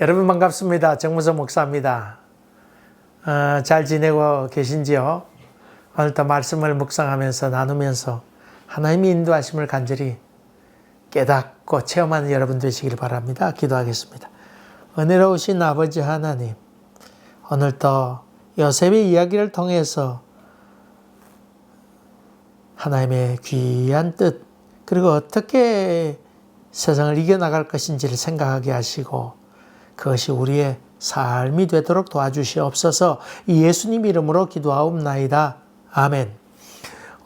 여러분 반갑습니다. 정무서 목사입니다. 잘 지내고 계신지요? 오늘도 말씀을 묵상하면서 나누면서 하나님의 인도하심을 간절히 깨닫고 체험하는 여러분 되시길 바랍니다. 기도하겠습니다. 은혜로우신 아버지 하나님, 오늘도 요셉의 이야기를 통해서 하나님의 귀한 뜻, 그리고 어떻게 세상을 이겨나갈 것인지를 생각하게 하시고 그것이 우리의 삶이 되도록 도와주시옵소서. 예수님 이름으로 기도하옵나이다. 아멘.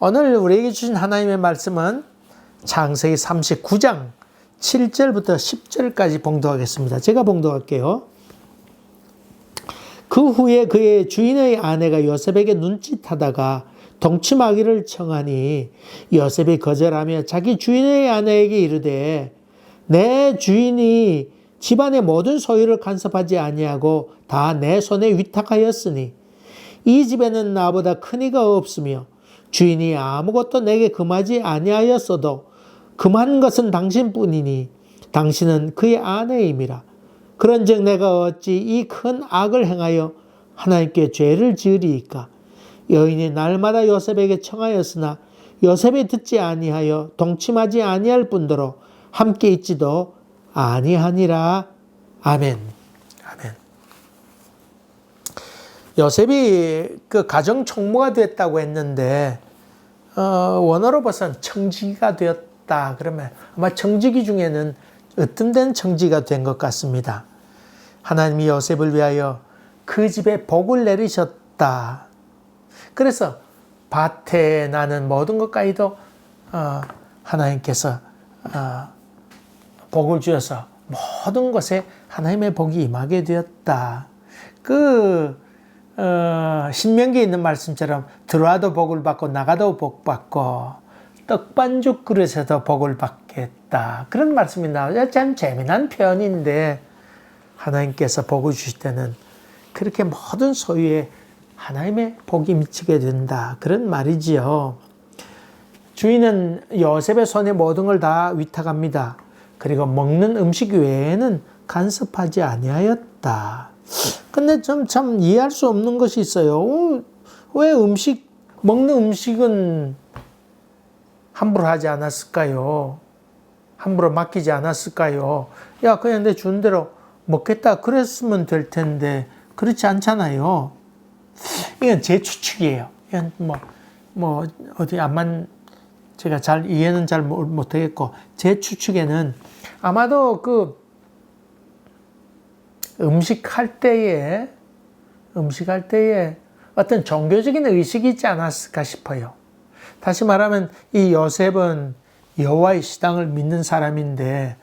오늘 우리에게 주신 하나님의 말씀은 창세기 39장 7절부터 10절까지 봉독하겠습니다. 제가 봉독할게요. 그 후에 그의 주인의 아내가 요셉에게 눈짓하다가 동침하기를 청하니 요셉이 거절하며 자기 주인의 아내에게 이르되 내 주인이 집안의 모든 소유를 간섭하지 아니하고 다 내 손에 위탁하였으니 이 집에는 나보다 큰 이가 없으며 주인이 아무것도 내게 금하지 아니하였어도 금한 것은 당신뿐이니 당신은 그의 아내임이라. 그런즉 내가 어찌 이 큰 악을 행하여 하나님께 죄를 지으리이까. 여인이 날마다 요셉에게 청하였으나 요셉이 듣지 아니하여 동침하지 아니할 뿐더러 함께 있지도 아니하니라. 아멘. 아멘. 요셉이 그 가정 총무가 됐다고 했는데 원어로 봐서는 청지기가 되었다. 그러면 아마 청지기 중에는 으뜸된 청지기가 된 것 같습니다. 하나님이 요셉을 위하여 그 집에 복을 내리셨다. 그래서 밭에 나는 모든 것까지도 하나님께서 복을 주셔서 모든 것에 하나님의 복이 임하게 되었다. 신명기에 있는 말씀처럼 들어와도 복을 받고 나가도 복 받고 떡반죽 그릇에도 복을 받겠다. 그런 말씀이 나와요. 참 재미난 표현인데 하나님께서 복을 주실 때는 그렇게 모든 소유에 하나님의 복이 미치게 된다. 그런 말이지요. 주인은 요셉의 손에 모든 걸 다 위탁합니다. 그리고 먹는 음식 외에는 간섭하지 아니하였다. 근데 참 이해할 수 없는 것이 있어요. 왜 먹는 음식은 함부로 하지 않았을까요? 함부로 맡기지 않았을까요? 야, 그냥 내 주는 대로 먹겠다. 그랬으면 될 텐데, 그렇지 않잖아요. 이건 제 추측이에요. 이건 어디 암만 제가 이해는 잘 못하겠고, 제 추측에는 아마도 음식할 때에 어떤 종교적인 의식이 있지 않았을까 싶어요. 다시 말하면 이 요셉은 여호와의 신앙을 믿는 사람인데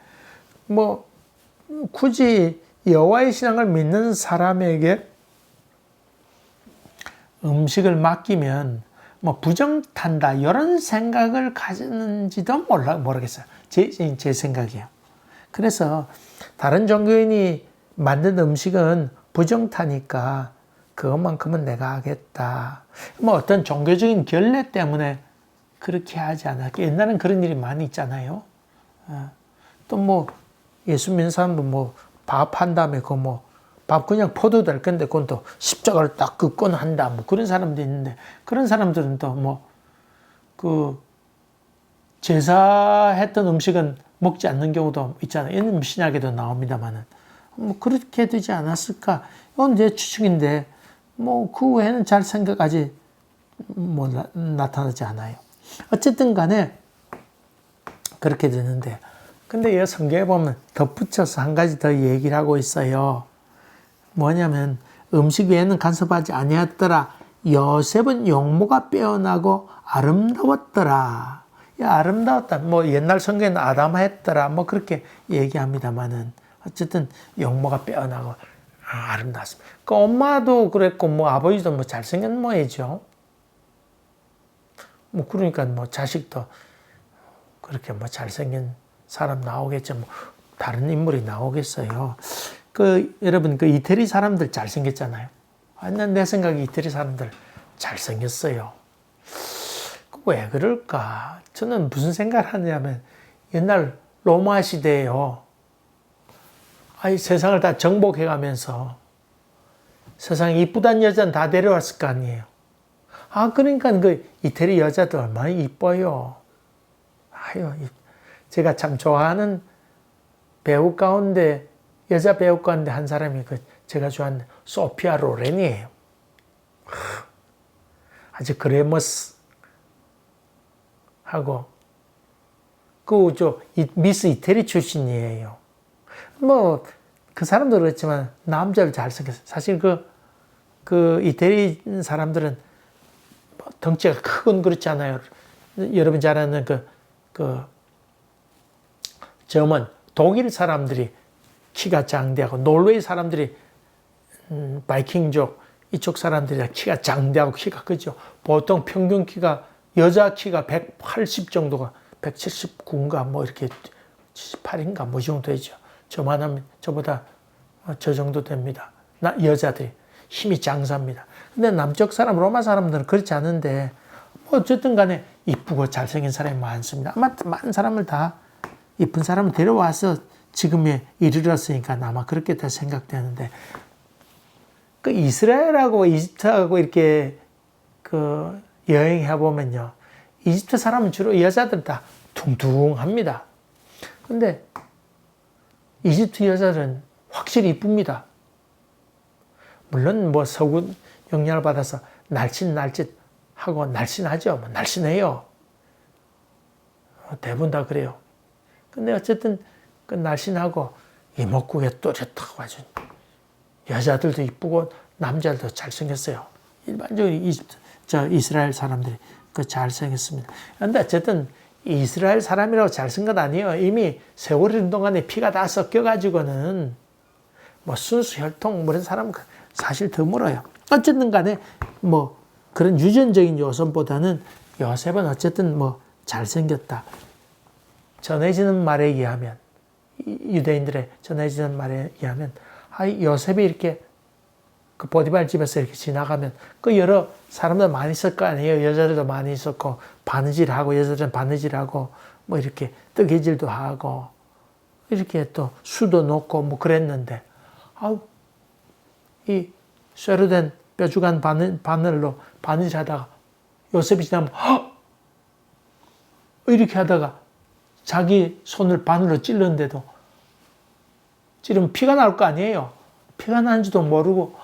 굳이 여호와의 신앙을 믿는 사람에게 음식을 맡기면 부정탄다 이런 생각을 가졌는지도 모르겠어요. 제 생각이에요. 그래서 다른 종교인이 만든 음식은 부정타니까 그것만큼은 내가 하겠다. 어떤 종교적인 결례 때문에 그렇게 하지 않았게. 옛날엔 그런 일이 많이 있잖아요. 또 예수 믿는 사람도 밥 한 다음에 밥 그냥 퍼도 될 건데 그건 또 십자가를 딱 긋곤 한다. 그런 사람도 있는데 그런 사람들은 또 제사했던 음식은 먹지 않는 경우도 있잖아요. 옛날 신약에도 나옵니다만은 그렇게 되지 않았을까? 이건 제 추측인데 그 외에는 잘 생각하지 나타나지 않아요. 어쨌든 간에 그렇게 되는데 근데 이 성경에 보면 덧붙여서 한 가지 더 얘기를 하고 있어요. 뭐냐면 음식 외에는 간섭하지 아니하였더라. 요셉은 용모가 빼어나고 아름다웠더라. 아름다웠다. 옛날 성경에는 아담했더라. 그렇게 얘기합니다만은 어쨌든 용모가 빼어나고 아름다웠습니다. 엄마도 그랬고 아버지도 잘생긴 모이죠. 그러니까 자식도 그렇게 잘생긴 사람 나오겠죠. 다른 인물이 나오겠어요. 여러분 이태리 사람들 잘생겼잖아요. 완전 내 생각에 이태리 사람들 잘생겼어요. 왜 그럴까? 저는 무슨 생각을 하냐면 옛날 로마 시대에요. 아이, 세상을 다 정복해 가면서 세상에 이쁘단 여자는 다 데려왔을 거 아니에요. 아, 그러니까 그 이태리 여자들 얼마나 이뻐요. 아유, 제가 참 좋아하는 배우 가운데, 여자 배우 가운데 한 사람이 제가 좋아하는 소피아 로렌이에요. 아주 그래머스 하고, 미스 이태리 출신이에요. 뭐, 그 사람도 그렇지만, 남자를 잘생겼어요. 사실 이태리 사람들은 덩치가 크건 그렇지 않아요. 여러분 잘 아는 저먼, 독일 사람들이 키가 장대하고, 노르웨이 사람들이, 바이킹족, 이쪽 사람들이 키가 장대하고 키가 크죠. 보통 평균 키가, 여자 키가 180 정도가, 179인가, 뭐 이렇게 78인가, 뭐 이 정도 되죠. 저만하면, 저보다 저 정도 됩니다. 여자들이. 힘이 장사입니다. 근데 남쪽 사람, 로마 사람들은 그렇지 않은데, 뭐 어쨌든 간에 이쁘고 잘생긴 사람이 많습니다. 아마 많은 사람을 다, 이쁜 사람을 데려와서 지금에 이르렀으니까 아마 그렇게 다 생각되는데, 그 이스라엘하고 이집트하고 이렇게 여행해 보면요. 이집트 사람은 주로 여자들 다 둥둥합니다. 근데 이집트 여자들은 확실히 이쁩니다. 물론 뭐 서구 영향을 받아서 날씬하고 날씬하죠. 뭐 날씬해요. 대부분 다 그래요. 근데 어쨌든 그 날씬하고 이목구에 또렷하고 아주 여자들도 이쁘고 남자들도 잘생겼어요. 일반적으로 이스라엘 사람들이 잘생겼습니다. 그런데 어쨌든 이스라엘 사람이라고 잘생긴 건 아니에요. 이미 세월이 흐른 동안에 피가 다 섞여가지고는 뭐 순수 혈통 그런 사람은 사실 드물어요. 어쨌든 간에 뭐 그런 유전적인 요소보다는 요셉은 어쨌든 뭐 잘생겼다. 전해지는 말에 의하면, 유대인들의 전해지는 말에 의하면, 요셉이 이렇게 그 보디발 집에서 이렇게 지나가면 여러 사람들 많이 있을 거 아니에요. 여자들도 많이 있었고, 바느질하고, 여자들은 바느질하고, 뭐 이렇게 뜨개질도 하고, 이렇게 또 수도 놓고 뭐 그랬는데, 이 쇠로 된 뾰족한 바늘로 바느질하다가 요셉이 지나면, 이렇게 하다가 자기 손을 바늘로 찔렀는데도 찌르면 피가 나올 거 아니에요. 피가 나는지도 모르고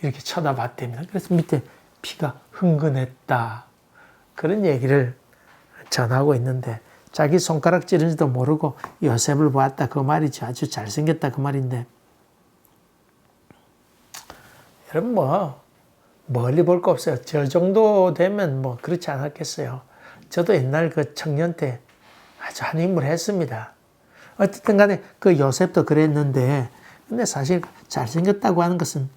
이렇게 쳐다봤답니다. 그래서 밑에 피가 흥건했다. 그런 얘기를 전하고 있는데 자기 손가락 찌른지도 모르고 요셉을 보았다. 그 말이죠. 아주 잘생겼다. 그 말인데 여러분 뭐 멀리 볼 거 없어요. 저 정도 되면 뭐 그렇지 않았겠어요. 저도 옛날 그 청년 때 아주 한 인물 했습니다. 어쨌든 간에 그 요셉도 그랬는데, 근데 사실 잘생겼다고 하는 것은,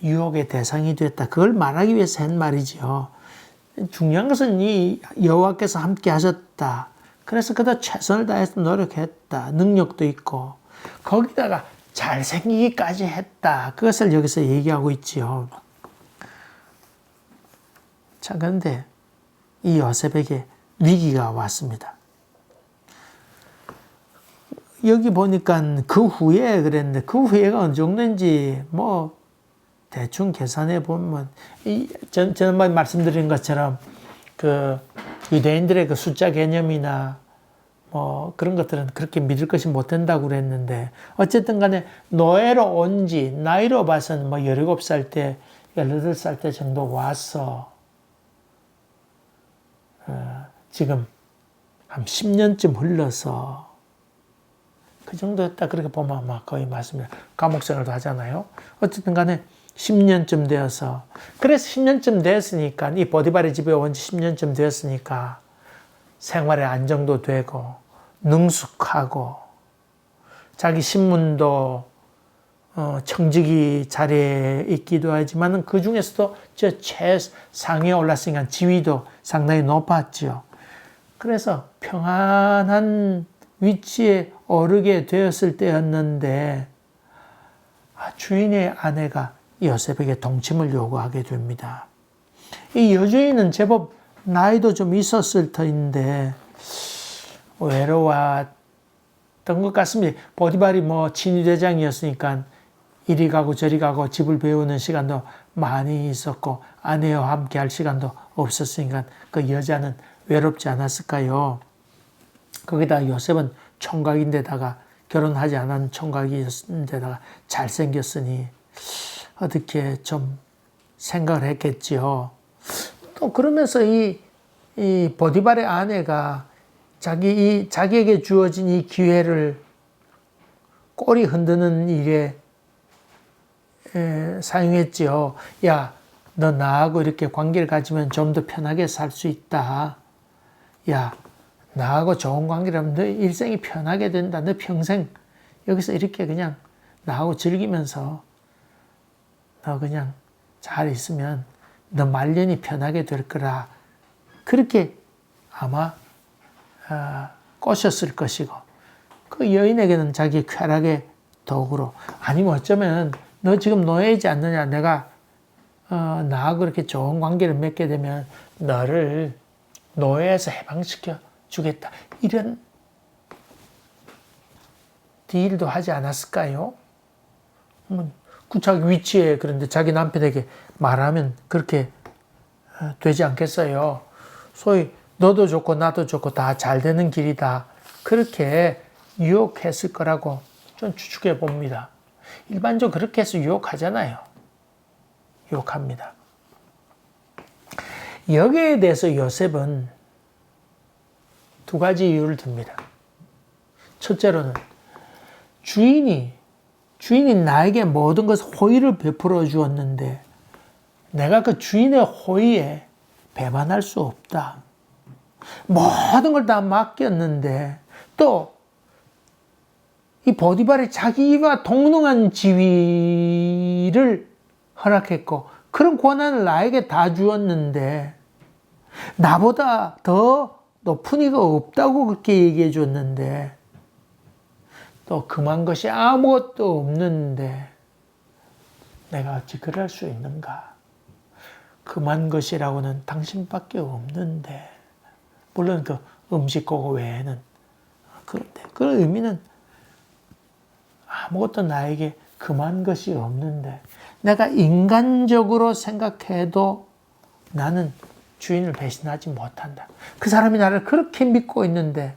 유혹의 대상이 됐다. 그걸 말하기 위해서 한 말이죠. 중요한 것은 이 여호와께서 함께 하셨다. 그래서 그도 최선을 다해서 노력했다. 능력도 있고, 거기다가 잘생기기까지 했다. 그것을 여기서 얘기하고 있지요. 자, 그런데 이 요셉에게 위기가 왔습니다. 여기 보니까 그 후에 그랬는데 그 후에가 어느 정도인지 뭐 대충 계산해 보면 저는 말씀드린 것처럼 그 유대인들의 그 숫자 개념이나 뭐 그런 것들은 그렇게 믿을 것이 못 된다고 그랬는데 어쨌든 간에 노예로 온 지 나이로 봐서는 뭐 17살 때 18살 때 정도 와서 지금 한 10년쯤 흘러서 그 정도였다. 그렇게 보면 아마 거의 맞습니다. 감옥 생활도 하잖아요. 어쨌든 간에 10년쯤 되어서, 그래서 10년쯤 됐으니까, 이 보디발의 집에 온 지 10년쯤 되었으니까 생활에 안정도 되고, 능숙하고, 자기 신문도 청지기 자리에 있기도 하지만 그 중에서도 저 최상위에 올랐으니까 지위도 상당히 높았죠. 그래서 평안한 위치에 오르게 되었을 때였는데 주인의 아내가 요셉에게 동침을 요구하게 됩니다. 이 여주인은 제법 나이도 좀 있었을 터인데 외로웠던 있었던 것 같습니다. 보디발이 뭐 친위대장이었으니까 이리 가고 저리 가고 집을 배우는 시간도 많이 있었고 아내와 함께 할 시간도 없었으니까 그 여자는 외롭지 않았을까요? 거기다 요셉은 총각인데다가 결혼하지 않은 총각이었는데다가 잘생겼으니 어떻게 좀 생각을 했겠지요. 또 그러면서 이 보디발의 아내가 자기에게 주어진 이 기회를 꼬리 흔드는 일에 사용했지요. 야, 너 나하고 이렇게 관계를 가지면 좀 더 편하게 살 수 있다. 야, 나하고 좋은 관계를 하면 너 일생이 편하게 된다. 너 평생 여기서 이렇게 그냥 나하고 즐기면서 너 그냥 잘 있으면 너 말년이 편하게 될 거라. 그렇게 아마 꼬셨을 것이고 그 여인에게는 자기 쾌락의 도구로 아니면 어쩌면 너 지금 노예이지 않느냐. 내가 나하고 그렇게 좋은 관계를 맺게 되면 너를 노예에서 해방시켜 주겠다. 이런 딜도 하지 않았을까요? 자기 위치에 그런데 자기 남편에게 말하면 그렇게 되지 않겠어요? 소위 너도 좋고 나도 좋고 다 잘 되는 길이다. 그렇게 유혹했을 거라고 좀 추측해 봅니다. 일반적으로 그렇게 해서 유혹하잖아요. 유혹합니다. 여기에 대해서 요셉은 두 가지 이유를 듭니다. 첫째로는 주인이 나에게 모든 것을 호의를 베풀어 주었는데 내가 그 주인의 호의에 배반할 수 없다. 모든 걸 다 맡겼는데 또 이 보디발이 자기와 동등한 지위를 허락했고 그런 권한을 나에게 다 주었는데 나보다 더 높은 이가 없다고 그렇게 얘기해 줬는데 또 금한 것이 아무것도 없는데 내가 어찌 그럴 수 있는가? 금한 것이라고는 당신밖에 없는데 물론 그 음식 고거 외에는 그런데 그 의미는 아무것도 나에게 금한 것이 없는데 내가 인간적으로 생각해도 나는 주인을 배신하지 못한다. 그 사람이 나를 그렇게 믿고 있는데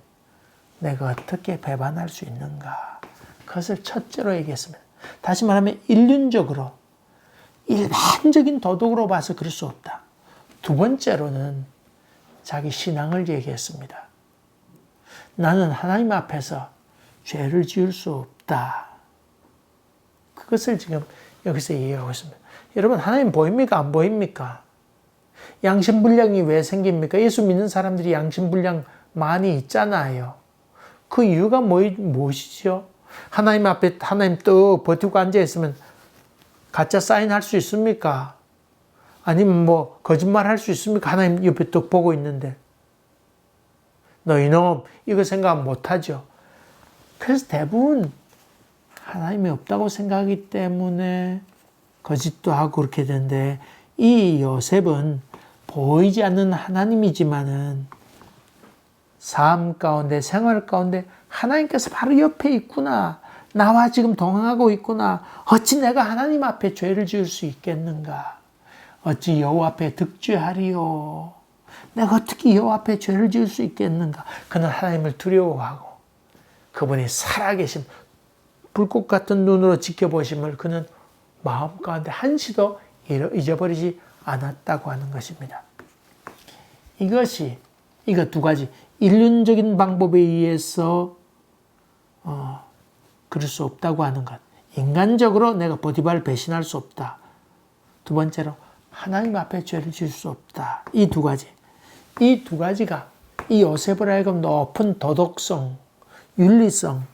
내가 어떻게 배반할 수 있는가? 그것을 첫째로 얘기했습니다. 다시 말하면 인륜적으로 일반적인 도덕으로 봐서 그럴 수 없다. 두 번째로는 자기 신앙을 얘기했습니다. 나는 하나님 앞에서 죄를 지을 수 없다. 그것을 지금 여기서 얘기하고 있습니다. 여러분 하나님 보입니까? 안 보입니까? 양심불량이 왜 생깁니까? 예수 믿는 사람들이 양심불량 많이 있잖아요. 그 이유가 무엇이죠? 하나님 앞에 하나님 또 버티고 앉아있으면 가짜 사인할 수 있습니까? 아니면 뭐 거짓말 할 수 있습니까? 하나님 옆에 또 보고 있는데 너 이놈 이거 생각 못하죠. 그래서 대부분 하나님이 없다고 생각하기 때문에 거짓도 하고 그렇게 되는데 이 요셉은 보이지 않는 하나님이지만은 삶 가운데 생활 가운데 하나님께서 바로 옆에 있구나. 나와 지금 동행하고 있구나. 어찌 내가 하나님 앞에 죄를 지을 수 있겠는가? 어찌 여호와 앞에 득죄하리요? 내가 어떻게 여호와 앞에 죄를 지을 수 있겠는가? 그는 하나님을 두려워하고 그분이 살아계심 불꽃 같은 눈으로 지켜보심을 그는 마음 가운데 한시도 잊어버리지 않았다고 하는 것입니다. 이거 두 가지 인륜적인 방법에 의해서 그럴 수 없다고 하는 것. 인간적으로 내가 보디발을 배신할 수 없다. 두 번째로 하나님 앞에 죄를 지을 수 없다. 이 두 가지. 이 두 가지가 이 요셉을 하여금 높은 도덕성, 윤리성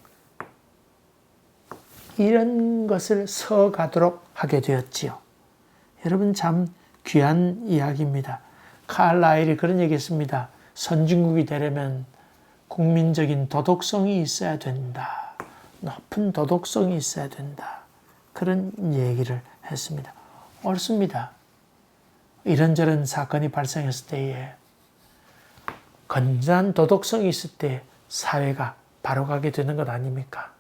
이런 것을 서가도록 하게 되었지요. 여러분 참 귀한 이야기입니다. 칼라일이 그런 얘기했습니다. 선진국이 되려면 국민적인 도덕성이 있어야 된다. 높은 도덕성이 있어야 된다. 그런 얘기를 했습니다. 옳습니다. 이런저런 사건이 발생했을 때에 건전한 도덕성이 있을 때 사회가 바로 가게 되는 것 아닙니까?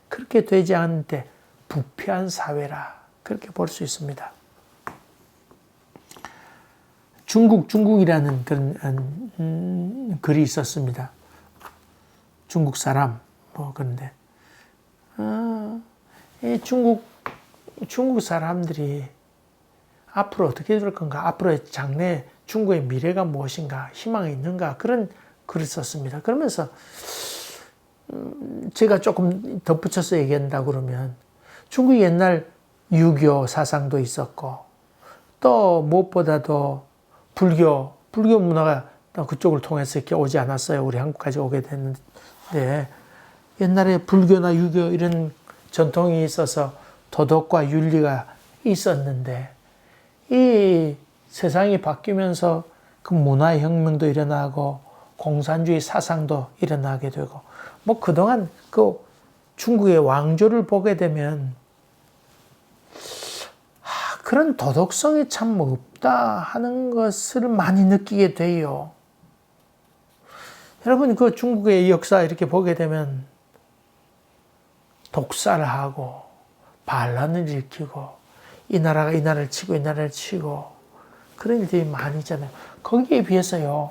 그렇게 되지 않는데 부패한 사회라 그렇게 볼 수 있습니다. 중국이라는 그런 글이 있었습니다. 중국 사람 그런데 이 중국 사람들이 앞으로 어떻게 될 건가? 앞으로의 장래 중국의 미래가 무엇인가? 희망이 있는가? 그런 글을 썼습니다. 그러면서 제가 조금 덧붙여서 얘기한다 그러면 중국이 옛날 유교 사상도 있었고 또 무엇보다도 불교 문화가 그쪽을 통해서 이렇게 오지 않았어요. 우리 한국까지 오게 됐는데 옛날에 불교나 유교 이런 전통이 있어서 도덕과 윤리가 있었는데 이 세상이 바뀌면서 그 문화혁명도 일어나고 공산주의 사상도 일어나게 되고 뭐 그동안 그 중국의 왕조를 보게 되면 그런 도덕성이 참 없다 하는 것을 많이 느끼게 돼요. 여러분 그 중국의 역사 이렇게 보게 되면 독살을 하고 반란을 일으키고 이 나라가 이 나라를 치고 이 나라를 치고 그런 일들이 많이 있잖아요. 거기에 비해서요.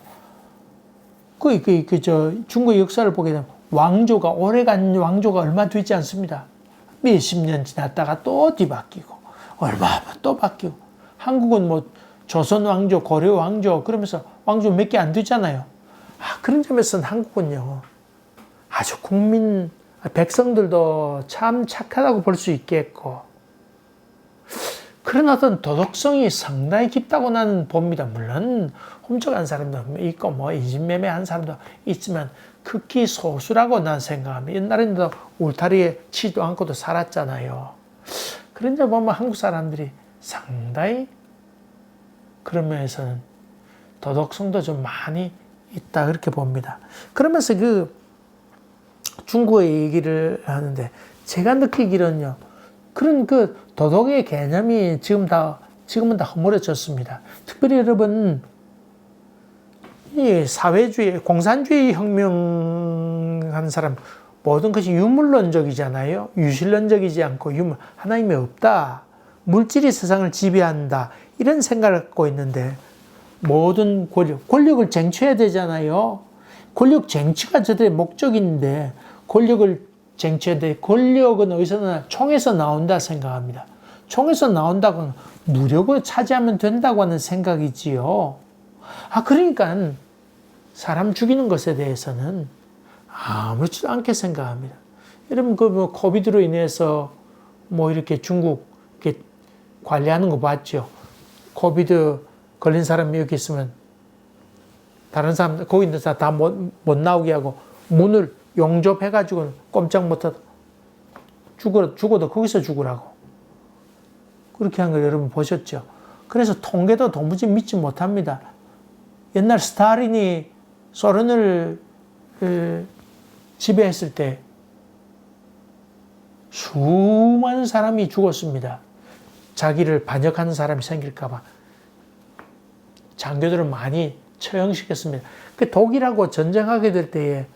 중국의 역사를 보게 되면 왕조가 오래간 왕조가 얼마 되지 않습니다. 몇십 년 지났다가 또 뒤바뀌고 얼마 또 바뀌고 한국은 뭐 조선 왕조, 고려 왕조 그러면서 왕조 몇 개 안 되잖아요. 그런 점에서는 한국은요 아주 백성들도 참 착하다고 볼 수 있겠고 그런 어떤 도덕성이 상당히 깊다고 나는 봅니다. 물론 훔쳐간 사람도 있고 뭐 인신매매한 사람도 있지만 극히 소수라고 난 생각합니다. 옛날에는 울타리에 치도 않고도 살았잖아요. 그런 점 보면 한국 사람들이 상당히 그런 면에서는 도덕성도 좀 많이 있다 그렇게 봅니다. 그러면서 그 중국의 얘기를 하는데 제가 느끼기로는요. 그런 그 도덕의 개념이 지금은 다 허물어졌습니다. 특별히 여러분 이 사회주의, 공산주의 혁명하는 사람 모든 것이 유물론적이잖아요. 유실론적이지 않고 하나님이 없다. 물질이 세상을 지배한다. 이런 생각을 갖고 있는데 모든 권력을 쟁취해야 되잖아요. 권력 쟁취가 저들의 목적인데 권력을 쟁취해야 돼. 권력은 어디서나 총에서 나온다 생각합니다. 총에서 나온다고 하면 무력으로 차지하면 된다고 하는 생각이지요. 그러니까 사람 죽이는 것에 대해서는 아무렇지도 않게 생각합니다. 여러분 뭐 코비드로 인해서 뭐 이렇게 중국 이렇게 관리하는 거 봤죠. 코비드 걸린 사람이 여기 있으면 다른 사람 거기 있는 사람 다 못 나오게 하고 문을 용접해가지고 꼼짝 못하다 죽어도 거기서 죽으라고 그렇게 한 걸 여러분 보셨죠. 그래서 통계도 도무지 믿지 못합니다. 옛날 스탈린이 소련을 지배했을 때 수많은 사람이 죽었습니다. 자기를 반역하는 사람이 생길까봐 장교들을 많이 처형시켰습니다. 그 독일하고 전쟁하게 될 때에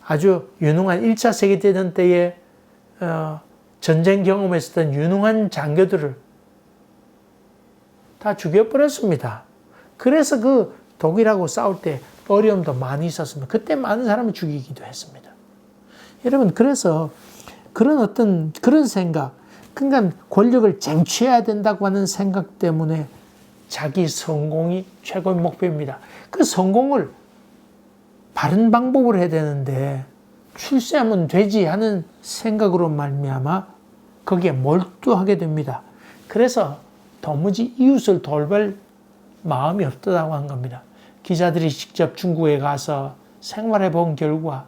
아주 유능한 1차 세계대전 때에 전쟁 경험했었던 유능한 장교들을 다 죽여버렸습니다. 그래서 그 독일하고 싸울 때 어려움도 많이 있었습니다. 그때 많은 사람을 죽이기도 했습니다. 여러분 그래서 그런 생각, 그러니까 권력을 쟁취해야 된다고 하는 생각 때문에 자기 성공이 최고의 목표입니다. 그 성공을 바른 방법으로 해야 되는데 출세하면 되지 하는 생각으로 말미암아 거기에 몰두하게 됩니다. 그래서 도무지 이웃을 돌볼 마음이 없다고 한 겁니다. 기자들이 직접 중국에 가서 생활해 본 결과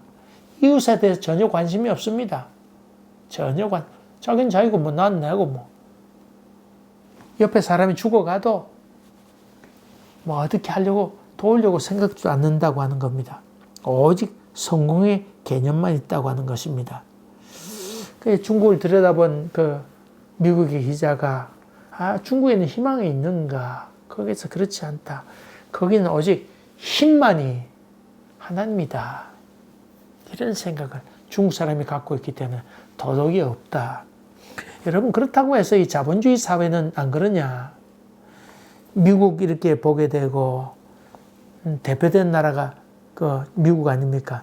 이웃에 대해서 전혀 관심이 없습니다. 자기는 자기고 뭐 난 내고 뭐 옆에 사람이 죽어가도 뭐 어떻게 하려고 도우려고 생각도 않는다고 하는 겁니다. 오직 성공의 개념만 있다고 하는 것입니다. 중국을 들여다본 그 미국의 기자가 중국에는 희망이 있는가? 거기서 그렇지 않다. 거기는 오직 힘만이 하나입니다. 이런 생각을 중국 사람이 갖고 있기 때문에 도덕이 없다. 여러분 그렇다고 해서 이 자본주의 사회는 안 그러냐. 미국 이렇게 보게 되고 대표된 나라가 그 미국 아닙니까?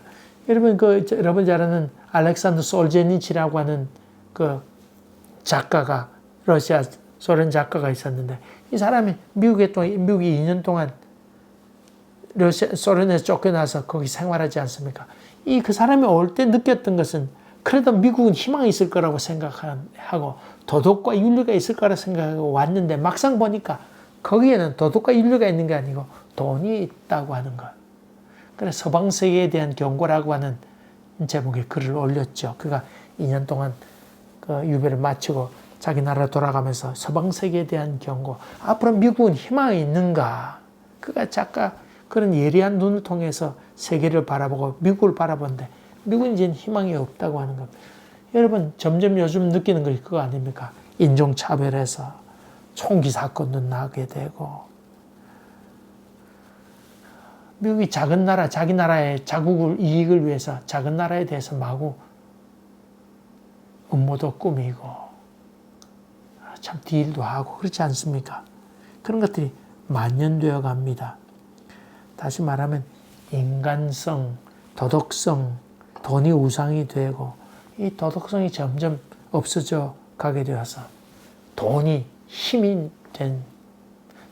여러분 여러분 잘 아는 알렉산더 솔제니치라고 하는 그 작가가 러시아 소련 작가가 있었는데 이 사람이 미국이 2년 동안 소련에서 쫓겨나서 거기 생활하지 않습니까? 그 사람이 올 때 느꼈던 것은 그래도 미국은 희망이 있을 거라고 생각하고 도덕과 윤리가 있을 거라 생각하고 왔는데 막상 보니까 거기에는 도덕과 윤리가 있는 게 아니고 돈이 있다고 하는 것. 그래서 서방 세계에 대한 경고라고 하는 제목의 글을 올렸죠. 그가 2년 동안 그 유배를 마치고 자기 나라 돌아가면서 서방 세계에 대한 경고. 앞으로 미국은 희망이 있는가? 그가 작가 그런 예리한 눈을 통해서 세계를 바라보고 미국을 바라보는데 미국은 이제 희망이 없다고 하는 겁니다. 여러분 점점 요즘 느끼는 것이 그거 아닙니까? 인종차별에서 총기 사건도 나게 되고 미국이 작은 나라, 자기 나라의 자국을 이익을 위해서 작은 나라에 대해서 마구 음모도 꾸미고 참 딜도 하고 그렇지 않습니까? 그런 것들이 만연되어 갑니다. 다시 말하면 인간성, 도덕성, 돈이 우상이 되고 이 도덕성이 점점 없어져 가게 되어서 돈이 힘이 된,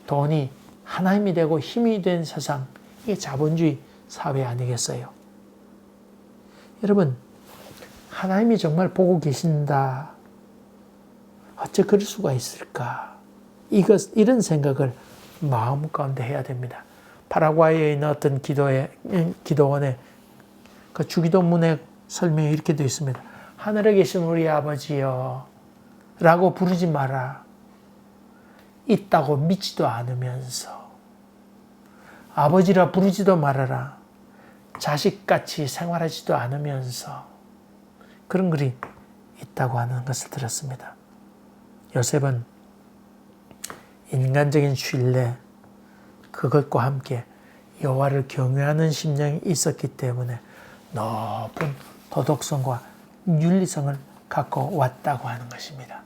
돈이 하나님이 되고 힘이 된 세상, 이게 자본주의 사회 아니겠어요? 여러분, 하나님이 정말 보고 계신다. 어째 그럴 수가 있을까? 이런 생각을 마음 가운데 해야 됩니다. 파라과이에 있는 어떤 기도원에 그 주기도문의 설명이 이렇게 되어 있습니다. 하늘에 계신 우리 아버지여 라고 부르지 마라. 있다고 믿지도 않으면서 아버지라 부르지도 말아라. 자식같이 생활하지도 않으면서 그런 글이 있다고 하는 것을 들었습니다. 요셉은 인간적인 신뢰 그것과 함께 여호와를 경외하는 심령이 있었기 때문에 높은 도덕성과 윤리성을 갖고 왔다고 하는 것입니다.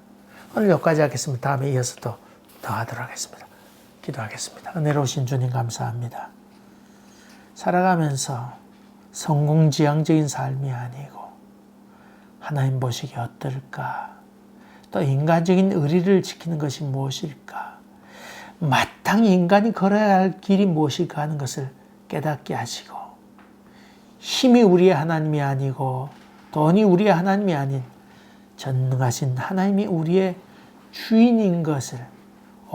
오늘 여기까지 하겠습니다. 다음에 이어서 또 더 하도록 하겠습니다. 기도하겠습니다. 은혜로우신 주님 감사합니다. 살아가면서 성공지향적인 삶이 아니고 하나님 보시기에 어떨까? 또 인간적인 의리를 지키는 것이 무엇일까? 마땅히 인간이 걸어야 할 길이 무엇일까 하는 것을 깨닫게 하시고 힘이 우리의 하나님이 아니고 돈이 우리의 하나님이 아닌 전능하신 하나님이 우리의 주인인 것을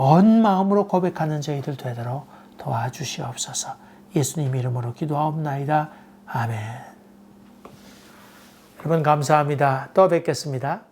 온 마음으로 고백하는 저희들 되도록 도와주시옵소서. 예수님 이름으로 기도하옵나이다. 아멘. 여러분 감사합니다. 또 뵙겠습니다.